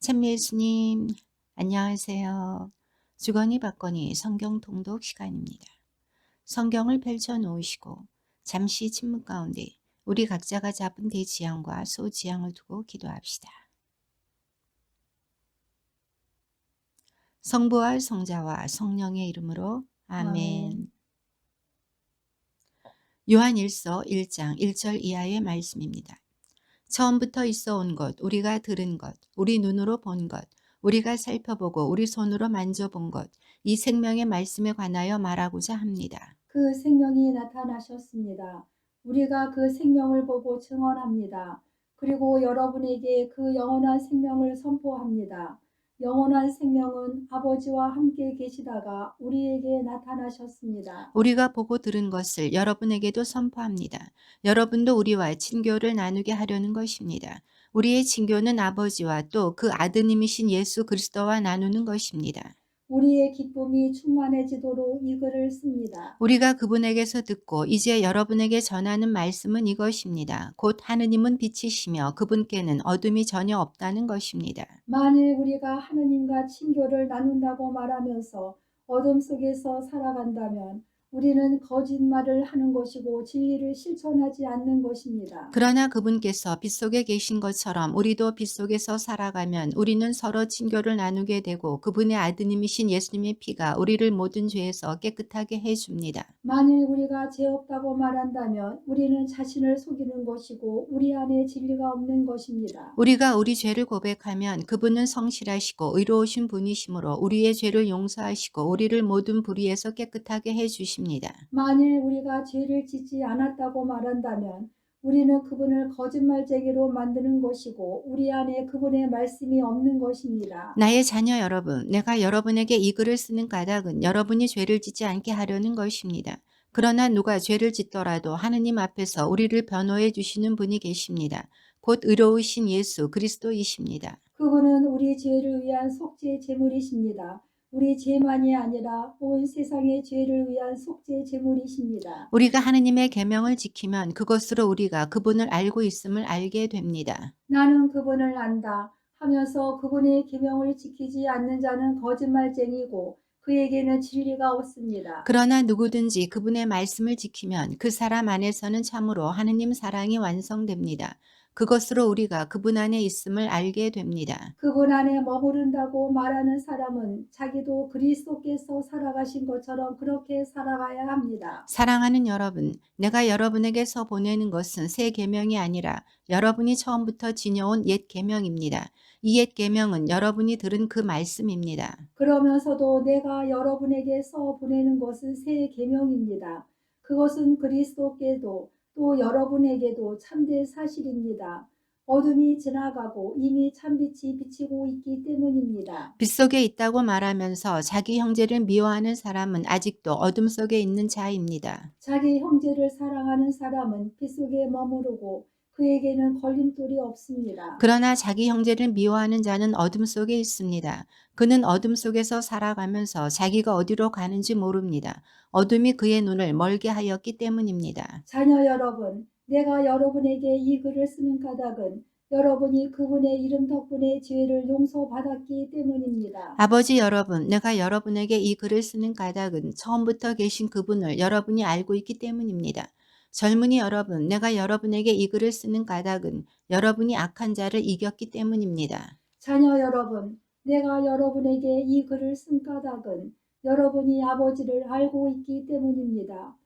찬미 예수님, 안녕하세요. 주거니 받거니 성경 통독 시간입니다. 성경을 펼쳐 놓으시고 잠시 침묵 가운데 우리 각자가 잡은 대지향과 소지향을 두고 기도합시다. 성부와 성자와 성령의 이름으로 아멘. 아멘. 요한 1서 1장 1절 이하의 말씀입니다. 처음부터 있어 온 것, 우리가 들은 것, 우리 눈으로 본 것, 우리가 살펴보고 우리 손으로 만져본 것, 이 생명의 말씀에 관하여 말하고자 합니다. 그 생명이 나타나셨습니다. 우리가 그 생명을 보고 증언합니다. 그리고 여러분에게 그 영원한 생명을 선포합니다. 영원한 생명은 아버지와 함께 계시다가 우리에게 나타나셨습니다. 우리가 보고 들은 것을 여러분에게도 선포합니다. 여러분도 우리와 친교를 나누게 하려는 것입니다. 우리의 친교는 아버지와 또 그 아드님이신 예수 그리스도와 나누는 것입니다. 우리의 기쁨이 충만해지도록 이 글을 씁니다. 우리가 그분에게서 듣고 이제 여러분에게 전하는 말씀은 이것입니다. 곧 하느님은 빛이시며 그분께는 어둠이 전혀 없다는 것입니다. 만일 우리가 하느님과 친교를 나눈다고 말하면서 어둠 속에서 살아간다면 우리는 거짓말을 하는 것이고 진리를 실천하지 않는 것입니다. 그러나 그분께서 빛 속에 계신 것처럼 우리도 빛 속에서 살아가면 우리는 서로 친교를 나누게 되고 그분의 아드님이신 예수님의 피가 우리를 모든 죄에서 깨끗하게 해줍니다. 만일 우리가 죄 없다고 말한다면 우리는 자신을 속이는 것이고 우리 안에 진리가 없는 것입니다. 우리가 우리 죄를 고백하면 그분은 성실하시고 의로우신 분이시므로 우리의 죄를 용서하시고 우리를 모든 불의에서 깨끗하게 해주십니다. 만일 우리가 죄를 짓지 않았다고 말한다면 우리는 그분을 거짓말쟁이로 만드는 것이고 우리 안에 그분의 말씀이 없는 것입니다. 나의 자녀 여러분, 내가 여러분에게 이 글을 쓰는 까닭은 여러분이 죄를 짓지 않게 하려는 것입니다. 그러나 누가 죄를 짓더라도 하느님 앞에서 우리를 변호해 주시는 분이 계십니다. 곧 의로우신 예수 그리스도이십니다. 그분은 우리 죄를 위한 속죄 제물이십니다. 우리 죄만이 아니라 온 세상의 죄를 위한 속죄 제물이십니다. 우리가 하느님의 계명을 지키면 그것으로 우리가 그분을 알고 있음을 알게 됩니다. 나는 그분을 안다 하면서 그분의 계명을 지키지 않는 자는 거짓말쟁이고 그에게는 진리가 없습니다. 그러나 누구든지 그분의 말씀을 지키면 그 사람 안에서는 참으로 하느님 사랑이 완성됩니다. 그것으로 우리가 그분 안에 있음을 알게 됩니다. 그분 안에 머무른다고 말하는 사람은 자기도 그리스도께서 살아가신 것처럼 그렇게 살아가야 합니다. 사랑하는 여러분, 내가 여러분에게서 보내는 것은 새 계명이 아니라 여러분이 처음부터 지녀온 옛 계명입니다. 이 옛 계명은 여러분이 들은 그 말씀입니다. 그러면서도 내가 여러분에게 써 보내는 것은 새 계명입니다. 그것은 그리스도께도 또 여러분에게도 참된 사실입니다. 어둠이 지나가고 이미 참빛이 비치고 있기 때문입니다. 빛 속에 있다고 말하면서 자기 형제를 미워하는 사람은 아직도 어둠 속에 있는 자입니다. 자기 형제를 사랑하는 사람은 빛 속에 머무르고 그에게는 걸림돌이 없습니다. 그러나 자기 형제를 미워하는 자는 어둠 속에 있습니다. 그는 어둠 속에서 살아가면서 자기가 어디로 가는지 모릅니다. 어둠이 그의 눈을 멀게 하였기 때문입니다. 자녀 여러분, 내가 여러분에게 이 글을 쓰는 까닭은 여러분이 그분의 이름 덕분에 죄를 용서받았기 때문입니다. 아버지 여러분, 내가 여러분에게 이 글을 쓰는 까닭은 처음부터 계신 그분을 여러분이 알고 있기 때문입니다. 젊은이 여러분, 내가 여러분에게 이 글을 쓰는 까닭은 여러분이 악한 자를 이겼기 때문입니다. 자녀 여러분, 내가 여러분에게 이 글을 쓴 까닭은 여러분이 아버지를 알고 있기 때문입니다.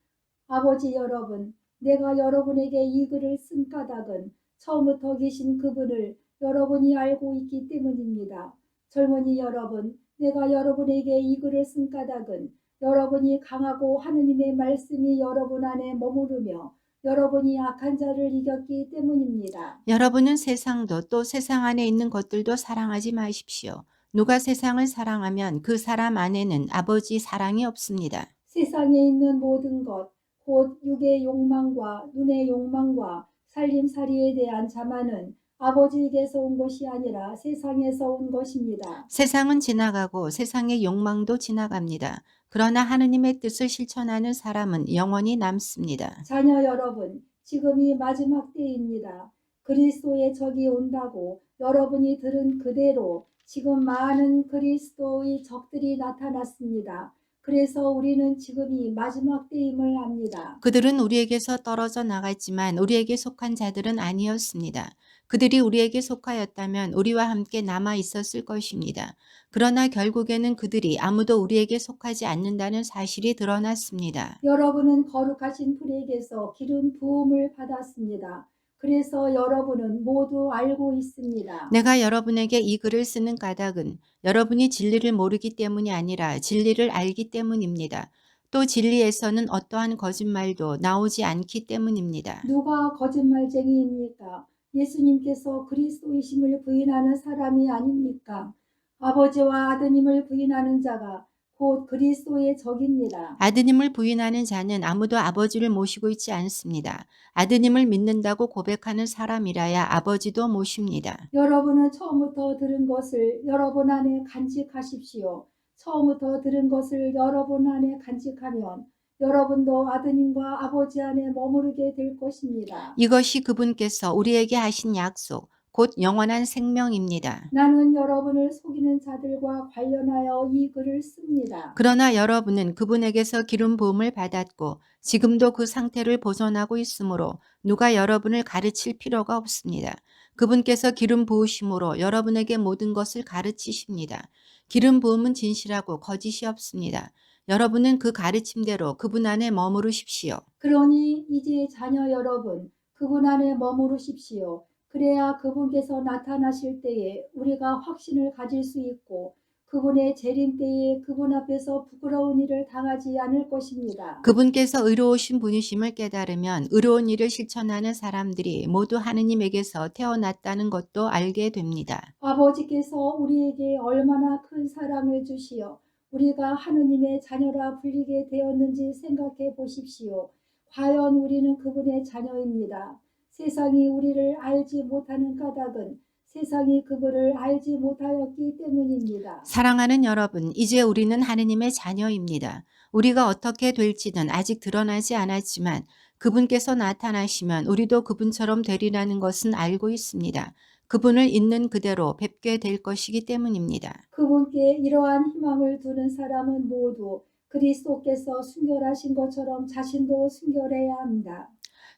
아버지 여러분, 내가 여러분에게 이 글을 쓴 까닭은 처음부터 계신 그분을 여러분이 알고 있기 때문입니다. 젊은이 여러분, 내가 여러분에게 이 글을 쓴 까닭은 여러분이 강하고 하느님의 말씀이 여러분 안에 머무르며 여러분이 악한 자를 이겼기 때문입니다. 여러분은 세상도 또 세상 안에 있는 것들도 사랑하지 마십시오. 누가 세상을 사랑하면 그 사람 안에는 아버지 사랑이 없습니다. 세상에 있는 모든 것, 곧 육의 욕망과 눈의 욕망과 살림살이에 대한 자만은 아버지에게서 온 것이 아니라 세상에서 온 것입니다. 세상은 지나가고 세상의 욕망도 지나갑니다. 그러나 하느님의 뜻을 실천하는 사람은 영원히 남습니다. 자녀 여러분, 지금이 마지막 때입니다. 그리스도의 적이 온다고 여러분이 들은 그대로 지금 많은 그리스도의 적들이 나타났습니다. 그래서 우리는 지금이 마지막 때임을 압니다. 그들은 우리에게서 떨어져 나갔지만 우리에게 속한 자들은 아니었습니다. 그들이 우리에게 속하였다면 우리와 함께 남아 있었을 것입니다. 그러나 결국에는 그들이 아무도 우리에게 속하지 않는다는 사실이 드러났습니다. 여러분은 거룩하신 분에게서 기름 부음을 받았습니다. 그래서 여러분은 모두 알고 있습니다. 내가 여러분에게 이 글을 쓰는 까닭은 여러분이 진리를 모르기 때문이 아니라 진리를 알기 때문입니다. 또 진리에서는 어떠한 거짓말도 나오지 않기 때문입니다. 누가 거짓말쟁이입니까? 예수님께서 그리스도이심을 부인하는 사람이 아닙니까? 아버지와 아드님을 부인하는 자가 곧 그리스도의 적입니다. 아드님을 부인하는 자는 아무도 아버지를 모시고 있지 않습니다. 아드님을 믿는다고 고백하는 사람이라야 아버지도 모십니다. 여러분은 처음부터 들은 것을 여러분 안에 간직하십시오. 처음부터 들은 것을 여러분 안에 간직하면 여러분도 아드님과 아버지 안에 머무르게 될 것입니다. 이것이 그분께서 우리에게 하신 약속, 곧 영원한 생명입니다. 나는 여러분을 속이는 자들과 관련하여 이 글을 씁니다. 그러나 여러분은 그분에게서 기름 부음을 받았고 지금도 그 상태를 보존하고 있으므로 누가 여러분을 가르칠 필요가 없습니다. 그분께서 기름 부으심으로 여러분에게 모든 것을 가르치십니다. 기름 부음은 진실하고 거짓이 없습니다. 여러분은 그 가르침대로 그분 안에 머무르십시오. 그러니 이제 자녀 여러분, 그분 안에 머무르십시오. 그래야 그분께서 나타나실 때에 우리가 확신을 가질 수 있고 그분의 재림 때에 그분 앞에서 부끄러운 일을 당하지 않을 것입니다. 그분께서 의로우신 분이심을 깨달으면 의로운 일을 실천하는 사람들이 모두 하느님에게서 태어났다는 것도 알게 됩니다. 아버지께서 우리에게 얼마나 큰 사랑을 주시어 우리가 하느님의 자녀라 불리게 되었는지 생각해 보십시오. 과연 우리는 그분의 자녀입니다. 세상이 우리를 알지 못하는 까닭은 세상이 그분을 알지 못하였기 때문입니다. 사랑하는 여러분, 이제 우리는 하느님의 자녀입니다. 우리가 어떻게 될지는 아직 드러나지 않았지만 그분께서 나타나시면 우리도 그분처럼 되리라는 것은 알고 있습니다. 그분을 있는 그대로 뵙게 될 것이기 때문입니다. 그분께 이러한 희망을 두는 사람은 모두 그리스도께서 순결하신 것처럼 자신도 순결해야 합니다.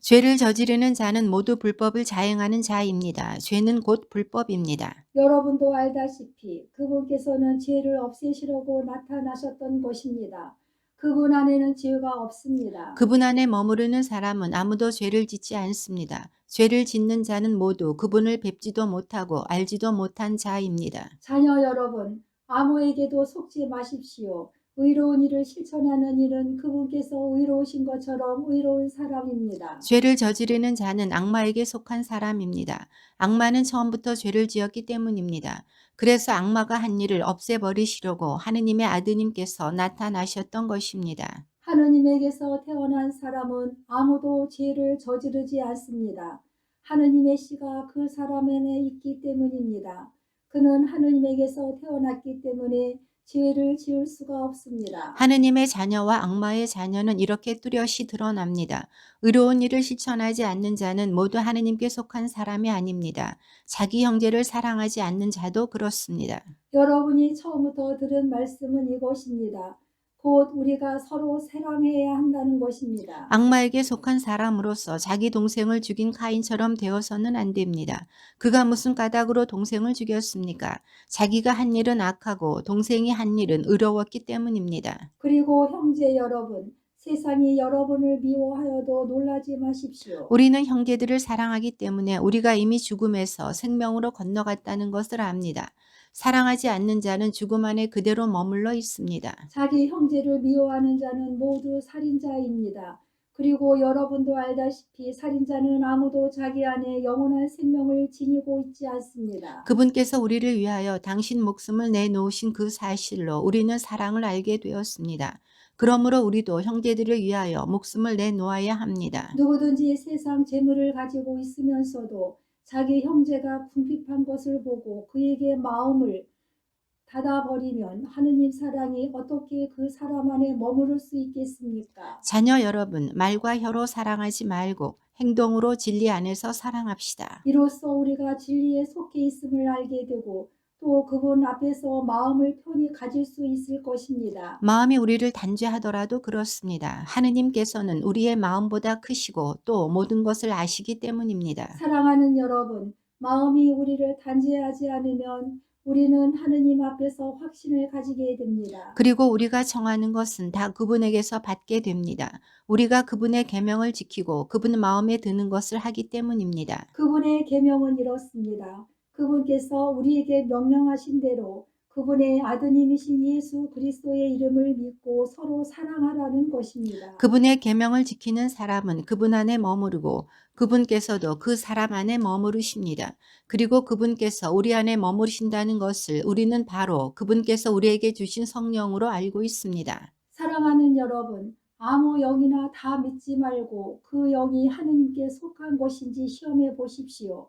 죄를 저지르는 자는 모두 불법을 자행하는 자입니다. 죄는 곧 불법입니다. 여러분도 알다시피 그분께서는 죄를 없애시려고 나타나셨던 것입니다. 그분 안에는 죄가 없습니다. 그분 안에 머무르는 사람은 아무도 죄를 짓지 않습니다. 죄를 짓는 자는 모두 그분을 뵙지도 못하고 알지도 못한 자입니다. 자녀 여러분, 아무에게도 속지 마십시오. 의로운 일을 실천하는 일은 그분께서 의로우신 것처럼 의로운 사람입니다. 죄를 저지르는 자는 악마에게 속한 사람입니다. 악마는 처음부터 죄를 지었기 때문입니다. 그래서 악마가 한 일을 없애버리시려고 하느님의 아드님께서 나타나셨던 것입니다. 하느님에게서 태어난 사람은 아무도 죄를 저지르지 않습니다. 하느님의 씨가 그 사람 안에 있기 때문입니다. 그는 하느님에게서 태어났기 때문에 죄를 지을 수가 없습니다. 하느님의 자녀와 악마의 자녀는 이렇게 뚜렷이 드러납니다. 의로운 일을 실천하지 않는 자는 모두 하느님께 속한 사람이 아닙니다. 자기 형제를 사랑하지 않는 자도 그렇습니다. 여러분이 처음부터 들은 말씀은 이것입니다. 곧 우리가 서로 사랑해야 한다는 것입니다. 악마에게 속한 사람으로서 자기 동생을 죽인 카인처럼 되어서는 안 됩니다. 그가 무슨 까닭으로 동생을 죽였습니까? 자기가 한 일은 악하고 동생이 한 일은 의로웠기 때문입니다. 그리고 형제 여러분, 세상이 여러분을 미워하여도 놀라지 마십시오. 우리는 형제들을 사랑하기 때문에 우리가 이미 죽음에서 생명으로 건너갔다는 것을 압니다. 사랑하지 않는 자는 죽음 안에 그대로 머물러 있습니다. 자기 형제를 미워하는 자는 모두 살인자입니다. 그리고 여러분도 알다시피 살인자는 아무도 자기 안에 영원한 생명을 지니고 있지 않습니다. 그분께서 우리를 위하여 당신 목숨을 내놓으신 그 사실로 우리는 사랑을 알게 되었습니다. 그러므로 우리도 형제들을 위하여 목숨을 내놓아야 합니다. 누구든지 세상 재물을 가지고 있으면서도 자기 형제가 궁핍한 것을 보고 그에게 마음을 닫아버리면 하느님 사랑이 어떻게 그 사람 안에 머무를 수 있겠습니까? 자녀 여러분, 말과 혀로 사랑하지 말고 행동으로 진리 안에서 사랑합시다. 이로써 우리가 진리에 속해 있음을 알게 되고 또 그분 앞에서 마음을 편히 가질 수 있을 것입니다. 마음이 우리를 단죄하더라도 그렇습니다. 하느님께서는 우리의 마음보다 크시고 또 모든 것을 아시기 때문입니다. 사랑하는 여러분, 마음이 우리를 단죄하지 않으면 우리는 하느님 앞에서 확신을 가지게 됩니다. 그리고 우리가 청하는 것은 다 그분에게서 받게 됩니다. 우리가 그분의 계명을 지키고 그분 마음에 드는 것을 하기 때문입니다. 그분의 계명은 이렇습니다. 그분께서 우리에게 명령하신 대로 그분의 아드님이신 예수 그리스도의 이름을 믿고 서로 사랑하라는 것입니다. 그분의 계명을 지키는 사람은 그분 안에 머무르고 그분께서도 그 사람 안에 머무르십니다. 그리고 그분께서 우리 안에 머무르신다는 것을 우리는 바로 그분께서 우리에게 주신 성령으로 알고 있습니다. 사랑하는 여러분, 아무 영이나 다 믿지 말고 그 영이 하느님께 속한 것인지 시험해 보십시오.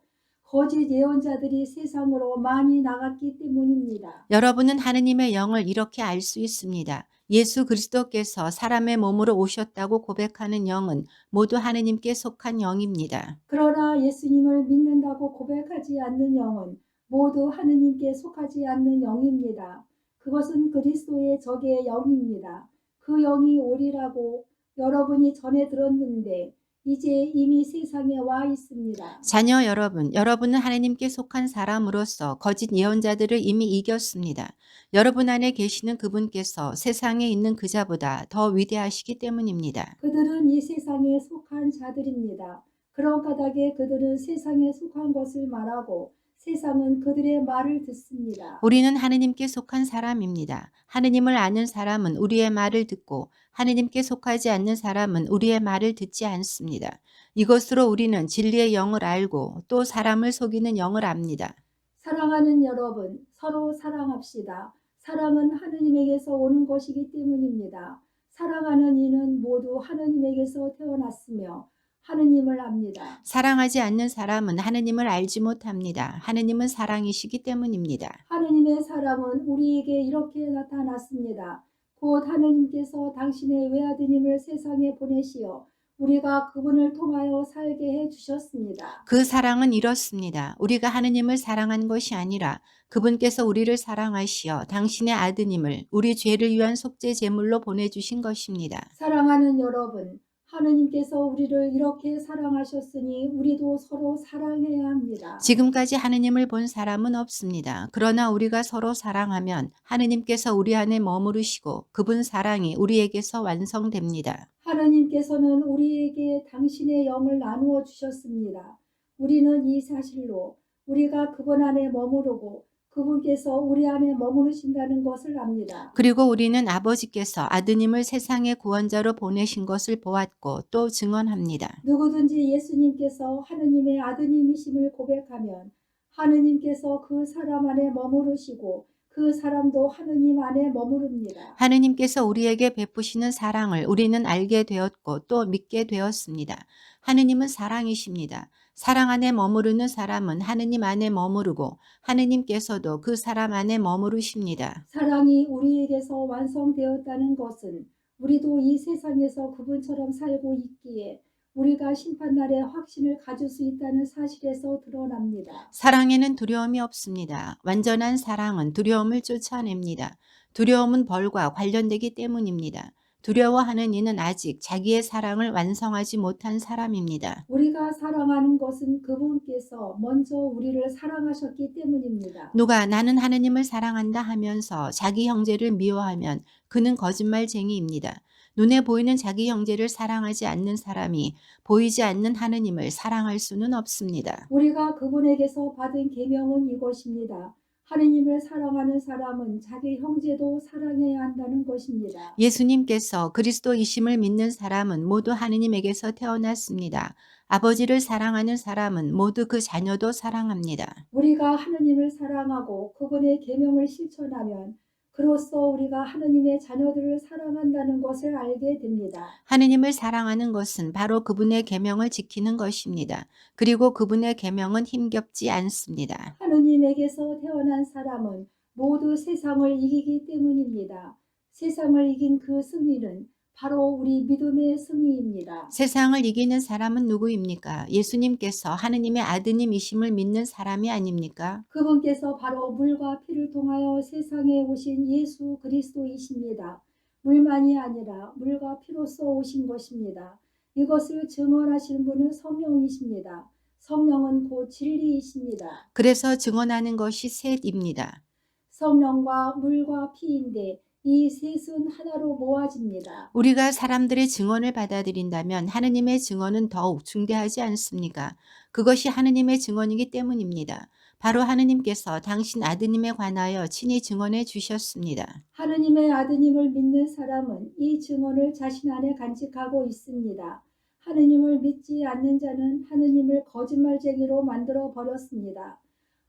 거짓 예언자들이 세상으로 많이 나갔기 때문입니다. 여러분은 하느님의 영을 이렇게 알 수 있습니다. 예수 그리스도께서 사람의 몸으로 오셨다고 고백하는 영은 모두 하느님께 속한 영입니다. 그러나 예수님을 믿는다고 고백하지 않는 영은 모두 하느님께 속하지 않는 영입니다. 그것은 그리스도의 적의 영입니다. 그 영이 오리라고 여러분이 전에 들었는데 이제 이미 세상에 와 있습니다. 자녀 여러분, 여러분은 하나님께 속한 사람으로서 거짓 예언자들을 이미 이겼습니다. 여러분 안에 계시는 그분께서 세상에 있는 그자보다 더 위대하시기 때문입니다. 그들은 이 세상에 속한 자들입니다. 그런 까닭에 그들은 세상에 속한 것을 말하고 세상은 그들의 말을 듣습니다. 우리는 하느님께 속한 사람입니다. 하느님을 아는 사람은 우리의 말을 듣고 하느님께 속하지 않는 사람은 우리의 말을 듣지 않습니다. 이것으로 우리는 진리의 영을 알고 또 사람을 속이는 영을 압니다. 사랑하는 여러분, 서로 사랑합시다. 사랑은 하느님에게서 오는 것이기 때문입니다. 사랑하는 이는 모두 하느님에게서 태어났으며 하느님을 압니다. 사랑하지 않는 사람은 하느님을 알지 못합니다. 하느님은 사랑이시기 때문입니다. 하느님의 사랑은 우리에게 이렇게 나타났습니다. 곧 하느님께서 당신의 외아드님을 세상에 보내시어 우리가 그분을 통하여 살게 해 주셨습니다. 그 사랑은 이렇습니다. 우리가 하느님을 사랑한 것이 아니라 그분께서 우리를 사랑하시어 당신의 아드님을 우리 죄를 위한 속죄 제물로 보내주신 것입니다. 사랑하는 여러분, 하느님께서 우리를 이렇게 사랑하셨으니 우리도 서로 사랑해야 합니다. 지금까지 하느님을 본 사람은 없습니다. 그러나 우리가 서로 사랑하면 하느님께서 우리 안에 머무르시고 그분 사랑이 우리에게서 완성됩니다. 하느님께서는 우리에게 당신의 영을 나누어 주셨습니다. 우리는 이 사실로 우리가 그분 안에 머무르고 그분께서 우리 안에 머무르신다는 것을 압니다. 그리고 우리는 아버지께서 아드님을 세상의 구원자로 보내신 것을 보았고 또 증언합니다. 누구든지 예수님께서 하느님의 아드님이심을 고백하면 하느님께서 그 사람 안에 머무르시고 그 사람도 하느님 안에 머무릅니다. 하느님께서 우리에게 베푸시는 사랑을 우리는 알게 되었고 또 믿게 되었습니다. 하느님은 사랑이십니다. 사랑 안에 머무르는 사람은 하느님 안에 머무르고 하느님께서도 그 사람 안에 머무르십니다. 사랑이 우리에게서 완성되었다는 것은 우리도 이 세상에서 그분처럼 살고 있기에 우리가 심판날에 확신을 가질 수 있다는 사실에서 드러납니다. 사랑에는 두려움이 없습니다. 완전한 사랑은 두려움을 쫓아냅니다. 두려움은 벌과 관련되기 때문입니다. 두려워하는 이는 아직 자기의 사랑을 완성하지 못한 사람입니다. 우리가 사랑하는 것은 그분께서 먼저 우리를 사랑하셨기 때문입니다. 누가 나는 하느님을 사랑한다 하면서 자기 형제를 미워하면 그는 거짓말쟁이입니다. 눈에 보이는 자기 형제를 사랑하지 않는 사람이 보이지 않는 하느님을 사랑할 수는 없습니다. 우리가 그분에게서 받은 계명은 이것입니다. 하느님을 사랑하는 사람은 자기 형제도 사랑해야 한다는 것입니다. 예수님께서 그리스도이심을 믿는 사람은 모두 하느님에게서 태어났습니다. 아버지를 사랑하는 사람은 모두 그 자녀도 사랑합니다. 우리가 하느님을 사랑하고 그분의 계명을 실천하면 그로써 우리가 하느님의 자녀들을 사랑한다는 것을 알게 됩니다. 하느님을 사랑하는 것은 바로 그분의 계명을 지키는 것입니다. 그리고 그분의 계명은 힘겹지 않습니다. 하느님에게서 태어난 사람은 모두 세상을 이기기 때문입니다. 세상을 이긴 그 승리는 바로 우리 믿음의 승리입니다. 세상을 이기는 사람은 누구입니까? 예수님께서 하느님의 아드님이심을 믿는 사람이 아닙니까? 그분께서 바로 물과 피를 통하여 세상에 오신 예수 그리스도이십니다. 물만이 아니라 물과 피로써 오신 것입니다. 이것을 증언하시는 분은 성령이십니다. 성령은 곧 진리이십니다. 그래서 증언하는 것이 셋입니다. 성령과 물과 피인데 이 셋은 하나로 모아집니다. 우리가 사람들의 증언을 받아들인다면 하느님의 증언은 더욱 중대하지 않습니까? 그것이 하느님의 증언이기 때문입니다. 바로 하느님께서 당신 아드님에 관하여 친히 증언해 주셨습니다. 하느님의 아드님을 믿는 사람은 이 증언을 자신 안에 간직하고 있습니다. 하느님을 믿지 않는 자는 하느님을 거짓말쟁이로 만들어 버렸습니다.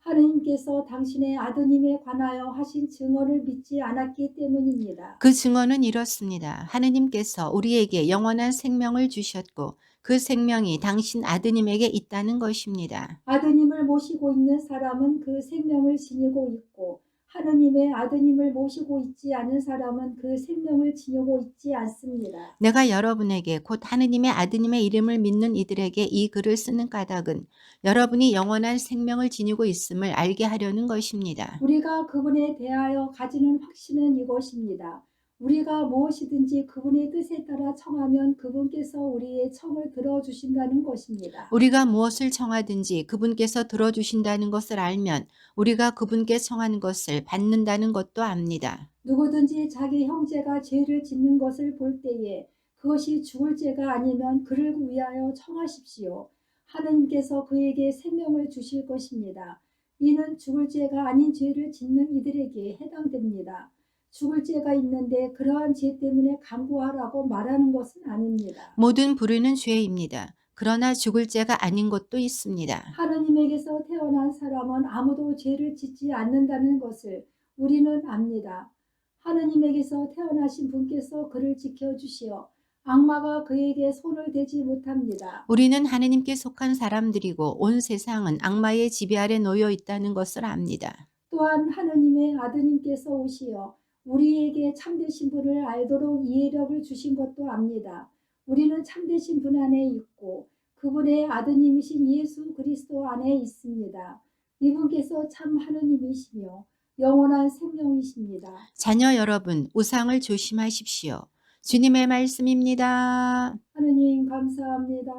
하느님께서 당신의 아드님에 관하여 하신 증언을 믿지 않았기 때문입니다. 그 증언은 이렇습니다. 하느님께서 우리에게 영원한 생명을 주셨고 그 생명이 당신 아드님에게 있다는 것입니다. 아드님을 모시고 있는 사람은 그 생명을 지니고 있고 하느님의 아드님을 모시고 있지 않은 사람은 그 생명을 지니고 있지 않습니다. 내가 여러분에게 곧 하느님의 아드님의 이름을 믿는 이들에게 이 글을 쓰는 까닭은 여러분이 영원한 생명을 지니고 있음을 알게 하려는 것입니다. 우리가 그분에 대하여 가지는 확신은 이것입니다. 우리가 무엇이든지 그분의 뜻에 따라 청하면 그분께서 우리의 청을 들어주신다는 것입니다. 우리가 무엇을 청하든지 그분께서 들어주신다는 것을 알면 우리가 그분께 청하는 것을 받는다는 것도 압니다. 누구든지 자기 형제가 죄를 짓는 것을 볼 때에 그것이 죽을 죄가 아니면 그를 위하여 청하십시오. 하느님께서 그에게 생명을 주실 것입니다. 이는 죽을 죄가 아닌 죄를 짓는 이들에게 해당됩니다. 죽을 죄가 있는데 그러한 죄 때문에 간구하라고 말하는 것은 아닙니다. 모든 불의는 죄입니다. 그러나 죽을 죄가 아닌 것도 있습니다. 하느님에게서 태어난 사람은 아무도 죄를 짓지 않는다는 것을 우리는 압니다. 하느님에게서 태어나신 분께서 그를 지켜주시어 악마가 그에게 손을 대지 못합니다. 우리는 하느님께 속한 사람들이고 온 세상은 악마의 지배 아래 놓여 있다는 것을 압니다. 또한 하느님의 아드님께서 오시어 우리에게 참되신 분을 알도록 이해력을 주신 것도 압니다. 우리는 참되신 분 안에 있고 그분의 아드님이신 예수 그리스도 안에 있습니다. 이분께서 참 하느님이시며 영원한 생명이십니다. 자녀 여러분, 우상을 조심하십시오. 주님의 말씀입니다. 하느님 감사합니다.